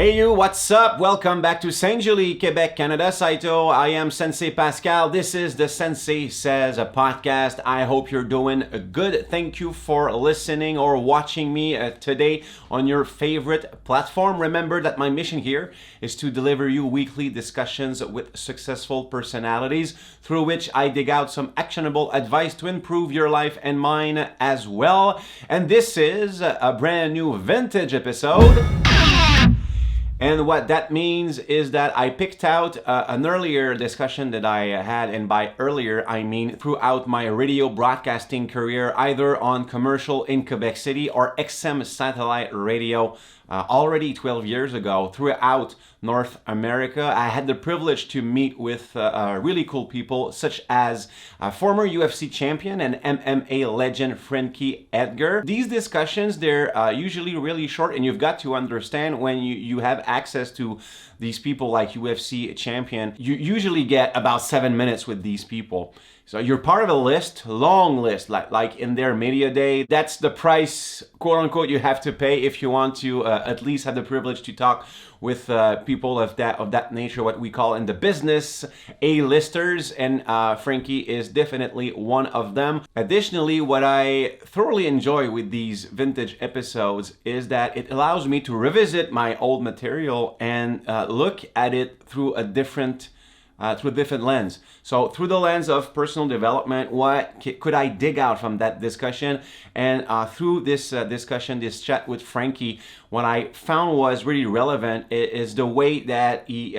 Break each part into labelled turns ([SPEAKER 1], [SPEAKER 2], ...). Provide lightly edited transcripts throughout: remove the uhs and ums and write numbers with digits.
[SPEAKER 1] Hey you, what's up? Welcome back to Saint-Julie, Quebec, Canada. Saito, I am Sensei Pascal. This is the Sensei Says a podcast. I hope you're doing good. Thank you for listening or watching me today on your favorite platform. Remember that my mission here is to deliver you weekly discussions with successful personalities through which I dig out some actionable advice to improve your life and mine as well. And this is a brand new vintage episode. And what that means is that I picked out an earlier discussion that I had, and by earlier I mean throughout my radio broadcasting career, either on commercial in Quebec City or XM satellite radio already 12 years ago throughout North America. I had the privilege to meet with really cool people such as former UFC champion and MMA legend Frankie Edgar. These discussions, they're usually really short, and you've got to understand when you have access to these people like UFC champion, you usually get about 7 minutes with these people. So you're part of a list, long list, like in their media day. That's the price, quote unquote, you have to pay if you want to at least have the privilege to talk with people of that nature, what we call in the business A-listers, and Frankie is definitely one of them. Additionally, what I thoroughly enjoy with these vintage episodes is that it allows me to revisit my old material and look at it through a different lens. So through the lens of personal development, what could I dig out from that discussion? And through this discussion, this chat with Frankie, what I found was really relevant is the way that he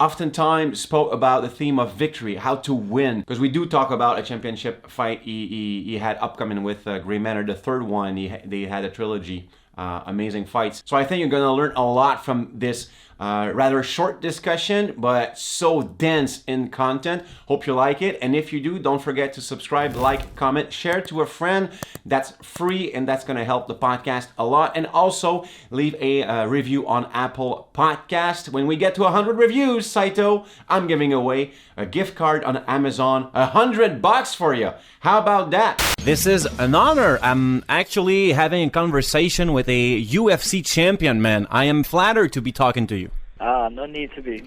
[SPEAKER 1] oftentimes spoke about the theme of victory, how to win. Because we do talk about a championship fight he had upcoming with Gray Maynard, the third one. They had a trilogy. Amazing fights. So I think you're going to learn a lot from this rather short discussion, but so dense in content. Hope you like it. And if you do, don't forget to subscribe, like, comment, share to a friend. That's free, and that's going to help the podcast a lot. And also leave a review on Apple Podcast. When we get to 100 reviews, Saito, I'm giving away a gift card on Amazon, $100 for you. How about that?
[SPEAKER 2] This is an honor. I'm actually having a conversation with a UFC champion, man. I am flattered to be talking to you.
[SPEAKER 3] No need to be.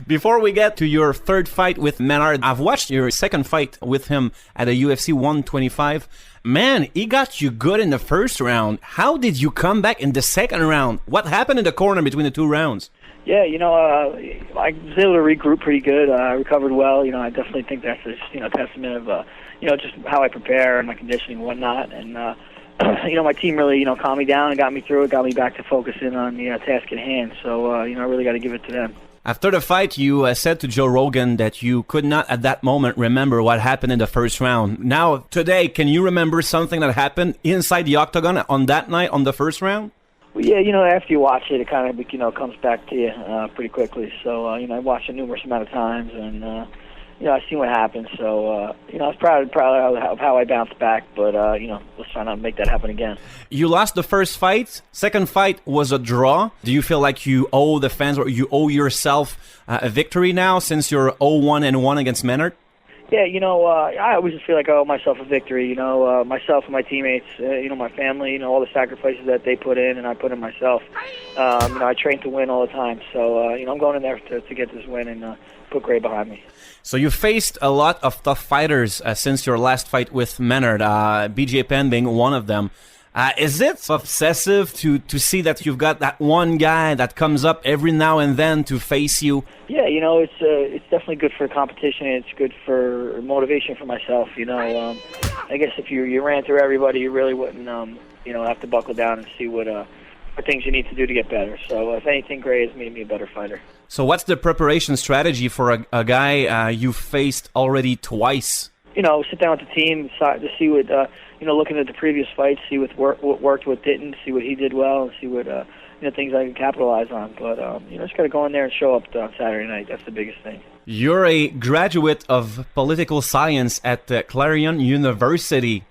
[SPEAKER 2] Before we get to your third fight with Maynard, I've watched your second fight with him at a UFC 125. Man, he got you good in the first round. How did you come back in the second round? What happened in the corner between the two rounds?
[SPEAKER 3] Yeah, I was able to regroup pretty good. I recovered well. I definitely think that's a testament of just how I prepare and my conditioning and whatnot. And my team really calmed me down and got me through it, got me back to focusing on the task at hand. So I really got to give it to them.
[SPEAKER 2] After the fight, you said to Joe Rogan that you could not at that moment remember what happened in the first round. Now, today, can you remember something that happened inside the octagon on that night on the first round?
[SPEAKER 3] Well, yeah, after you watch it, it kind of comes back to you pretty quickly. So, I watched it numerous amount of times, and I've seen what happened. So, I was proud of how I bounced back, but let's try not to make that happen again.
[SPEAKER 2] You lost the first fight. Second fight was a draw. Do you feel like you owe the fans or you owe yourself a victory now since you're 0-1-1 against Maynard?
[SPEAKER 3] Yeah, I always just feel like I owe myself a victory. Myself and my teammates, my family, all the sacrifices that they put in and I put in myself. I train to win all the time. So, I'm going in there to get this win and put Gray behind me.
[SPEAKER 2] So you faced a lot of tough fighters since your last fight with Maynard, BJ Penn being one of them. Is it obsessive to see that you've got that one guy that comes up every now and then to face you? Yeah,
[SPEAKER 3] it's definitely good for competition. It's good for motivation for myself. I guess if you ran through everybody, you really wouldn't have to buckle down and see what things you need to do to get better. So if anything, Gray has made me a better fighter. So
[SPEAKER 2] what's the preparation strategy for a guy you've faced already twice?
[SPEAKER 3] Sit down with the team to see what looking at the previous fights, see what worked, what didn't, see what he did well, and see what things I can capitalize on. But just got to go in there and show up on Saturday night. That's the biggest thing.
[SPEAKER 2] You're a graduate of political science at Clarion University.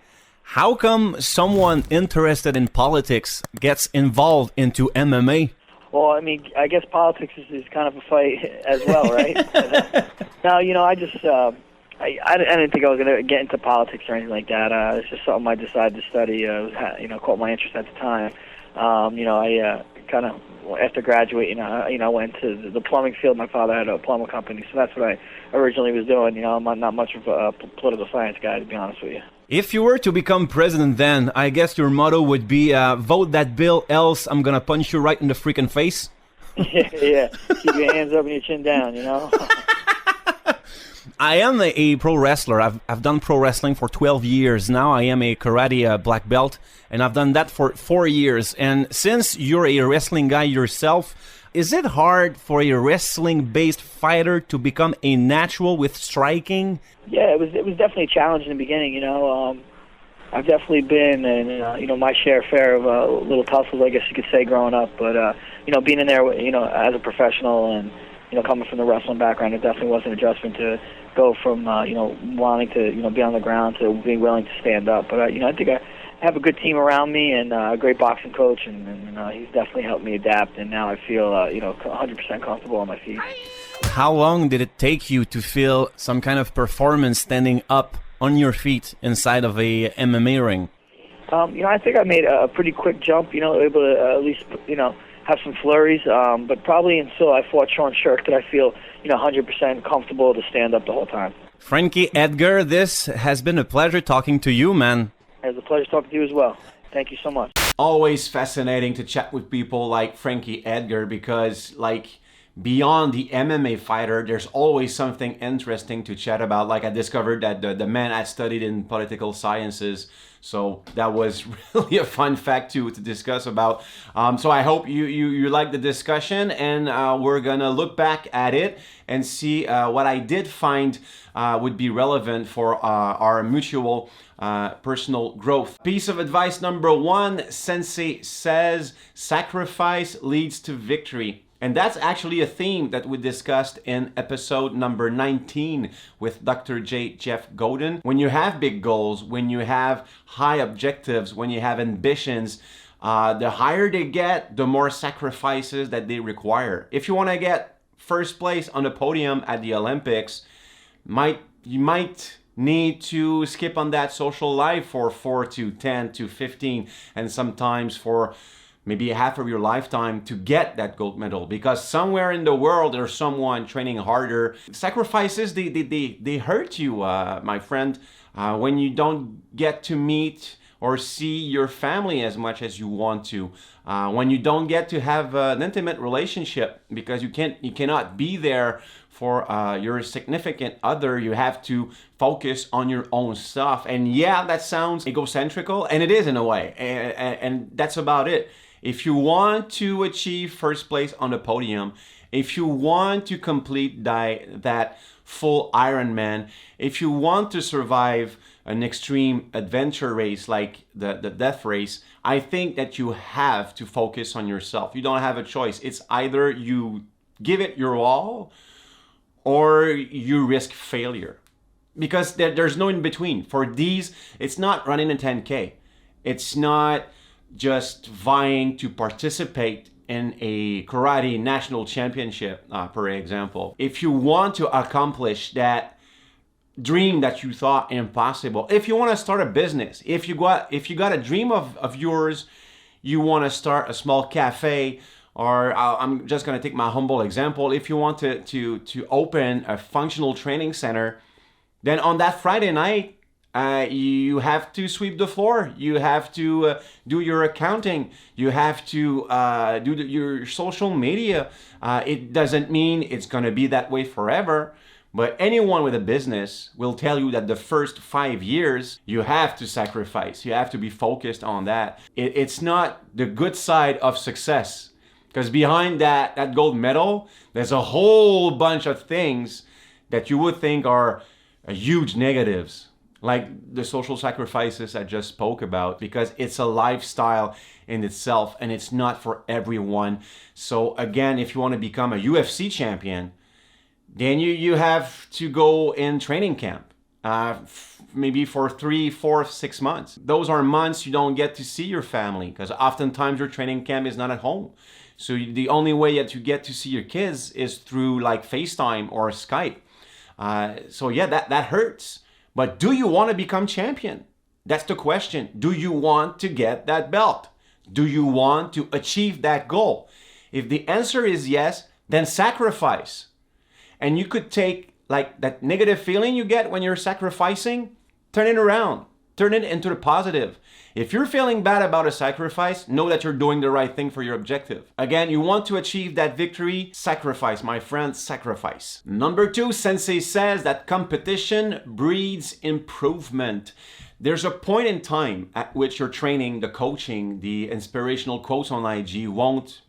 [SPEAKER 2] How come someone interested in politics gets involved into MMA?
[SPEAKER 3] Well, I guess politics is kind of a fight as well, right? No, I just I didn't think I was going to get into politics or anything like that. It's just something I decided to study. Caught my interest at the time. I kind of after graduating, I went to the plumbing field. My father had a plumber company, so that's what I originally was doing. I'm not much of a political science guy, to be honest with you.
[SPEAKER 2] If you were to become president then, I guess your motto would be, vote that bill, else I'm gonna punch you right in the freaking face.
[SPEAKER 3] Yeah. Keep your hands up and your chin down,
[SPEAKER 2] I am a pro wrestler. I've done pro wrestling for 12 years now. I am a karate black belt, and I've done that for 4 years. And since you're a wrestling guy yourself, is it hard for a wrestling-based fighter to become a natural with striking?
[SPEAKER 3] Yeah, it was definitely a challenge in the beginning. I've definitely been in my share of little tussles, I guess you could say, growing up. But being in there, as a professional and coming from the wrestling background, it definitely was an adjustment to go from wanting to be on the ground to being willing to stand up. But I think I have a good team around me and a great boxing coach, and he's definitely helped me adapt. And now I feel 100% comfortable on my feet.
[SPEAKER 2] How long did it take you to feel some kind of performance standing up on your feet inside of a MMA ring?
[SPEAKER 3] I think I made a pretty quick jump, able to at least, have some flurries, but probably until I fought Sean Shirk did I feel, 100% comfortable to stand up the whole time.
[SPEAKER 2] Frankie Edgar, this has been a pleasure talking to you, man.
[SPEAKER 3] It was a pleasure talking to you as well. Thank you so much.
[SPEAKER 1] Always fascinating to chat with people like Frankie Edgar because, beyond the MMA fighter, there's always something interesting to chat about. Like, I discovered that the man had studied in political sciences, so that was really a fun fact to discuss about. So I hope you like the discussion, and we're gonna look back at it and see what I did find would be relevant for our mutual personal growth. Piece of advice number 1, Sensei says, sacrifice leads to victory. And that's actually a theme that we discussed in episode number 19 with Dr. J. Jeff Godin. When you have big goals, when you have high objectives, when you have ambitions, the higher they get, the more sacrifices that they require. If you want to get first place on the podium at the Olympics, you might need to skip on that social life for 4 to 10 to 15 and sometimes for maybe half of your lifetime to get that gold medal, because somewhere in the world there's someone training harder. Sacrifices, they hurt you, my friend, when you don't get to meet or see your family as much as you want to, when you don't get to have an intimate relationship because you cannot be there for your significant other. You have to focus on your own stuff. And yeah, that sounds egocentrical, and it is in a way, and that's about it. If you want to achieve first place on the podium, if you want to complete that full Ironman, if you want to survive an extreme adventure race like the death race, I think that you have to focus on yourself. You don't have a choice. It's either you give it your all or you risk failure. Because there's no in between. For these, it's not running a 10K. It's not just vying to participate in a karate national championship, for example. If you want to accomplish that dream that you thought impossible, if you want to start a business, if you got a dream of yours, you want to start a small cafe, or I'm just going to take my humble example, if you want to open a functional training center, then on that Friday night, you have to sweep the floor. You have to do your accounting. You have to do your social media. It doesn't mean it's going to be that way forever. But anyone with a business will tell you that the first 5 years, you have to sacrifice. You have to be focused on that. It's not the good side of success. Because behind that gold medal, there's a whole bunch of things that you would think are huge negatives, like the social sacrifices I just spoke about, because it's a lifestyle in itself and it's not for everyone. So again, if you want to become a UFC champion, then you have to go in training camp, maybe for 3, 4, 6 months. Those are months you don't get to see your family, because oftentimes your training camp is not at home. So the only way that you get to see your kids is through like FaceTime or Skype. So yeah, that hurts. But do you want to become champion? That's the question. Do you want to get that belt? Do you want to achieve that goal? If the answer is yes, then sacrifice. And you could take like that negative feeling you get when you're sacrificing, turn it around, turn it into the positive. If you're feeling bad about a sacrifice, know that you're doing the right thing for your objective. Again, you want to achieve that victory, sacrifice, my friend, sacrifice. Number 2, Sensei says that competition breeds improvement. There's a point in time at which your training, the coaching, the inspirational quotes on IG won't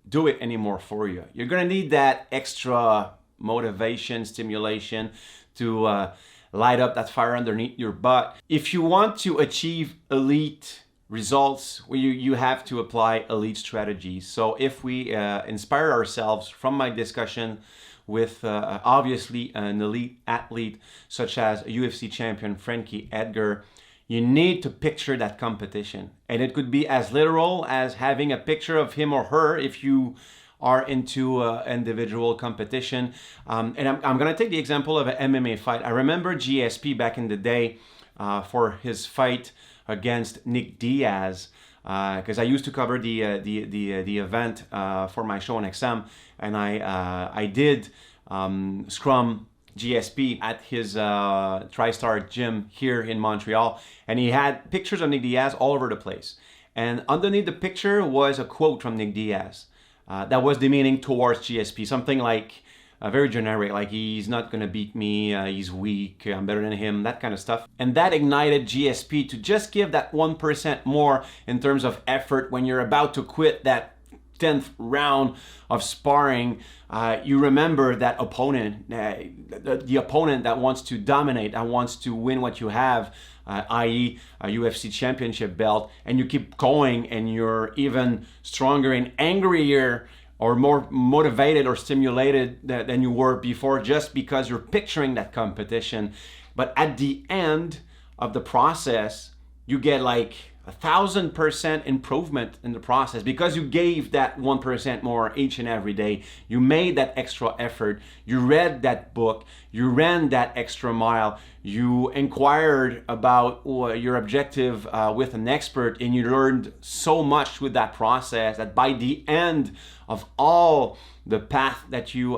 [SPEAKER 1] do it anymore for you. You're gonna need that extra motivation, stimulation to light up that fire underneath your butt. If you want to achieve elite results, you have to apply elite strategies. So if we inspire ourselves from my discussion with obviously an elite athlete such as a UFC champion Frankie Edgar, you need to picture that competition. And it could be as literal as having a picture of him or her if you are into individual competition. And I'm going to take the example of an MMA fight. I remember GSP back in the day for his fight against Nick Diaz, because I used to cover the event for my show on XM, and I did scrum GSP at his TriStar gym here in Montreal, and he had pictures of Nick Diaz all over the place. And underneath the picture was a quote from Nick Diaz. That was demeaning towards GSP, something like very generic, like he's not gonna beat me, he's weak, I'm better than him, that kind of stuff. And that ignited GSP to just give that 1% more in terms of effort when you're about to quit that 10th round of sparring. You remember that opponent, the opponent that wants to dominate, that wants to win what you have, i.e. a UFC championship belt, and you keep going and you're even stronger and angrier or more motivated or stimulated than you were before just because you're picturing that competition. But at the end of the process, you get like 1,000% improvement in the process because you gave that 1% more each and every day. You made that extra effort. You read that book. You ran that extra mile. You inquired about your objective with an expert, and you learned so much with that process that by the end of all the path that you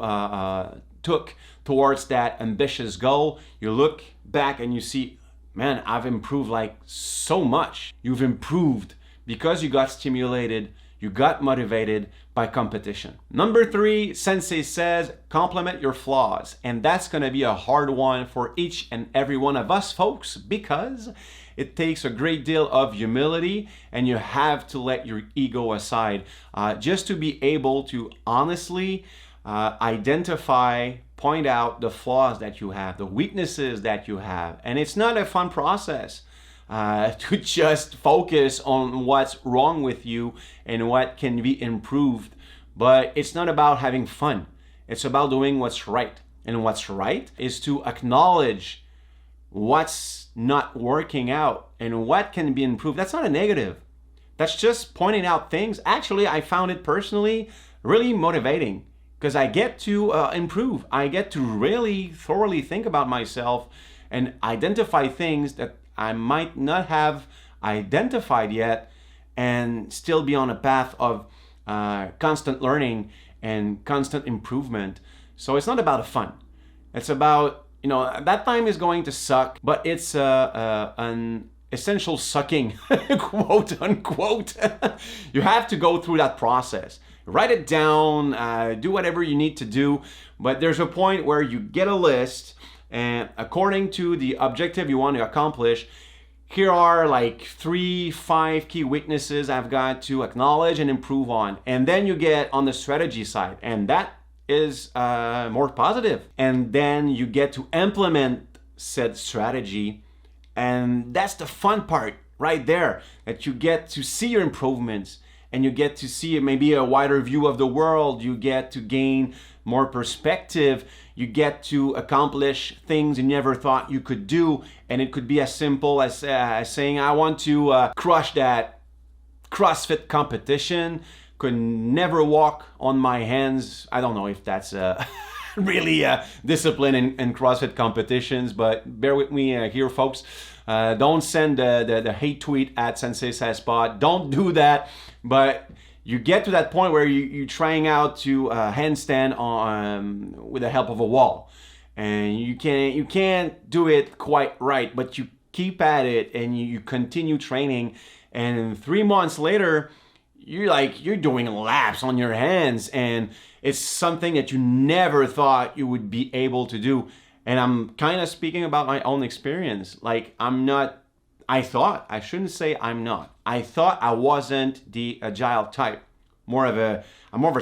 [SPEAKER 1] took towards that ambitious goal, you look back and you see, man, I've improved like so much. You've improved because you got stimulated, you got motivated by competition. Number 3, Sensei says, compliment your flaws. And that's gonna be a hard one for each and every one of us folks because it takes a great deal of humility and you have to let your ego aside just to be able to honestly identify, point out the flaws that you have, the weaknesses that you have. And it's not a fun process to just focus on what's wrong with you and what can be improved. But it's not about having fun. It's about doing what's right. And what's right is to acknowledge what's not working out and what can be improved. That's not a negative. That's just pointing out things. Actually, I found it personally really motivating, because I get to improve. I get to really thoroughly think about myself and identify things that I might not have identified yet and still be on a path of constant learning and constant improvement. So it's not about fun. It's about, that time is going to suck, but it's an essential sucking, quote unquote. You have to go through that process. Write it down, do whatever you need to do, but there's a point where you get a list, and according to the objective you want to accomplish, here are like 3-5 key weaknesses I've got to acknowledge and improve on. And then you get on the strategy side, and that is more positive. And then you get to implement said strategy, and that's the fun part right there, that you get to see your improvements. And you get to see maybe a wider view of the world. You get to gain more perspective. You get to accomplish things you never thought you could do. And it could be as simple as saying, I want to crush that CrossFit competition. Could never walk on my hands. I don't know if that's really discipline in CrossFit competitions, but bear with me here, folks. Don't send the hate tweet at Sensei Says Pod. Don't do that. But you get to that point where you're trying out to handstand on with the help of a wall, and you can't do it quite right, but you keep at it and you continue training, and 3 months later you're doing laps on your hands, and it's something that you never thought you would be able to do. And I'm kind of speaking about my own experience. Like, I thought I wasn't the agile type. I'm more of a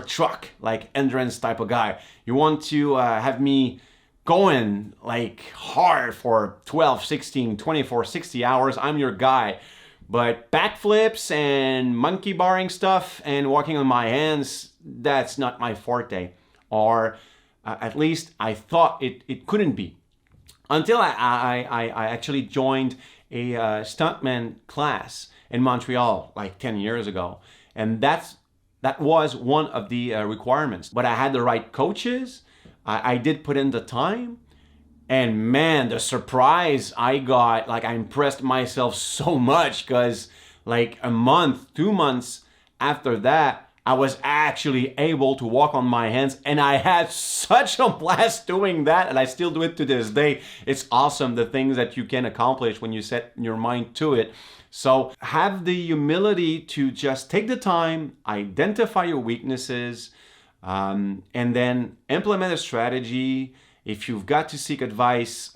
[SPEAKER 1] truck, like endurance type of guy. You want to have me going like hard for 12, 16, 24, 60 hours, I'm your guy. But backflips and monkey barring stuff and walking on my hands, that's not my forte. Or at least I thought it couldn't be. Until I actually joined a stuntman class in Montreal like 10 years ago. And that was one of the requirements. But I had the right coaches. I did put in the time. And man, the surprise I got, like I impressed myself so much, because like a month, 2 months after that, I was actually able to walk on my hands, and I had such a blast doing that, and I still do it to this day. It's awesome, the things that you can accomplish when you set your mind to it. So have the humility to just take the time, identify your weaknesses, and then implement a strategy. If you've got to seek advice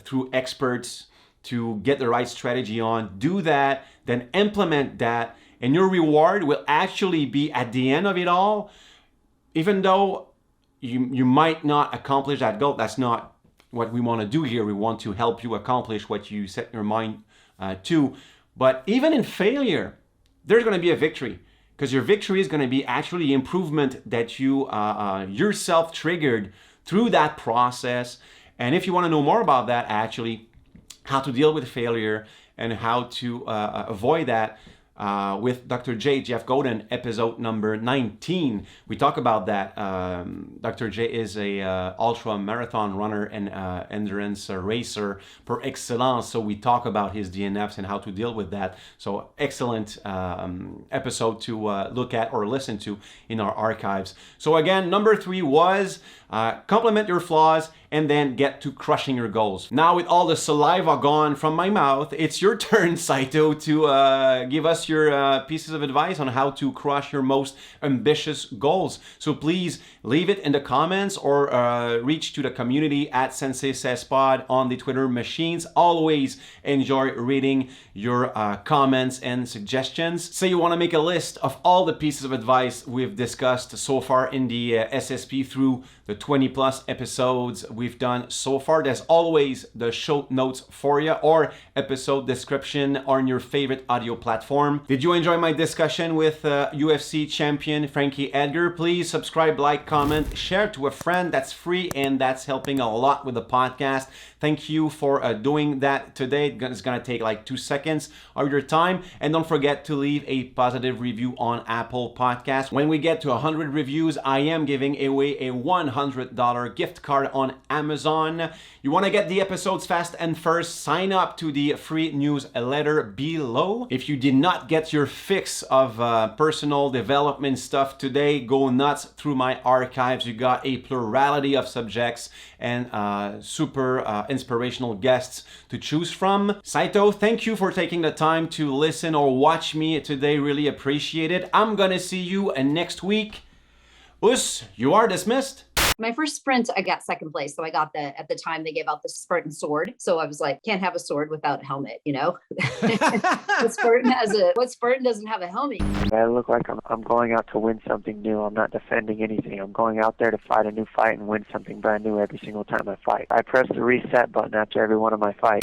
[SPEAKER 1] through experts to get the right strategy on, do that, then implement that, and your reward will actually be at the end of it all. Even though you might not accomplish that goal, that's not what we want to do here. We want to help you accomplish what you set your mind to. But even in failure, there's going to be a victory, because your victory is going to be actually the improvement that you yourself triggered through that process. And if you want to know more about that, actually, how to deal with failure and how to avoid that, with Dr. J, Jeff Godin, episode number 19. We talk about that. Dr. J is a ultra marathon runner and endurance racer per excellence. So we talk about his DNFs and how to deal with that. So excellent episode to look at or listen to in our archives. So again, number 3 was complement your flaws and then get to crushing your goals. Now, with all the saliva gone from my mouth, it's your turn, Saito, to give us your pieces of advice on how to crush your most ambitious goals. So please leave it in the comments or reach to the community at Sensei Says Pod on the Twitter machines. Always enjoy reading your comments and suggestions. Say you want to make a list of all the pieces of advice we've discussed so far in the SSP through the 20 plus episodes we've done so far. There's always the show notes for you, or episode description on your favorite audio platform. Did you enjoy my discussion with UFC champion Frankie Edgar? Please subscribe, like, comment, share to a friend. That's free and that's helping a lot with the podcast. Thank you for doing that today. It's gonna take like 2 seconds of your time. And don't forget to leave a positive review on Apple Podcasts. When we get to 100 reviews, I am giving away a $100 gift card on Amazon. You wanna get the episodes fast and first, sign up to the free newsletter below. If you did not get your fix of personal development stuff today, go nuts through my archives. You got a plurality of subjects and super inspirational guests to choose from. Saito, thank you for taking the time to listen or watch me today. Really appreciate it. I'm gonna see you next week. Us, you are dismissed.
[SPEAKER 4] My first sprint, I got second place. So I got at the time they gave out the Spartan sword. So I was like, can't have a sword without a helmet, you know? What Spartan doesn't have a helmet?
[SPEAKER 5] I look like I'm going out to win something new. I'm not defending anything. I'm going out there to fight a new fight and win something brand new every single time I fight. I press the reset button after every one of my fights.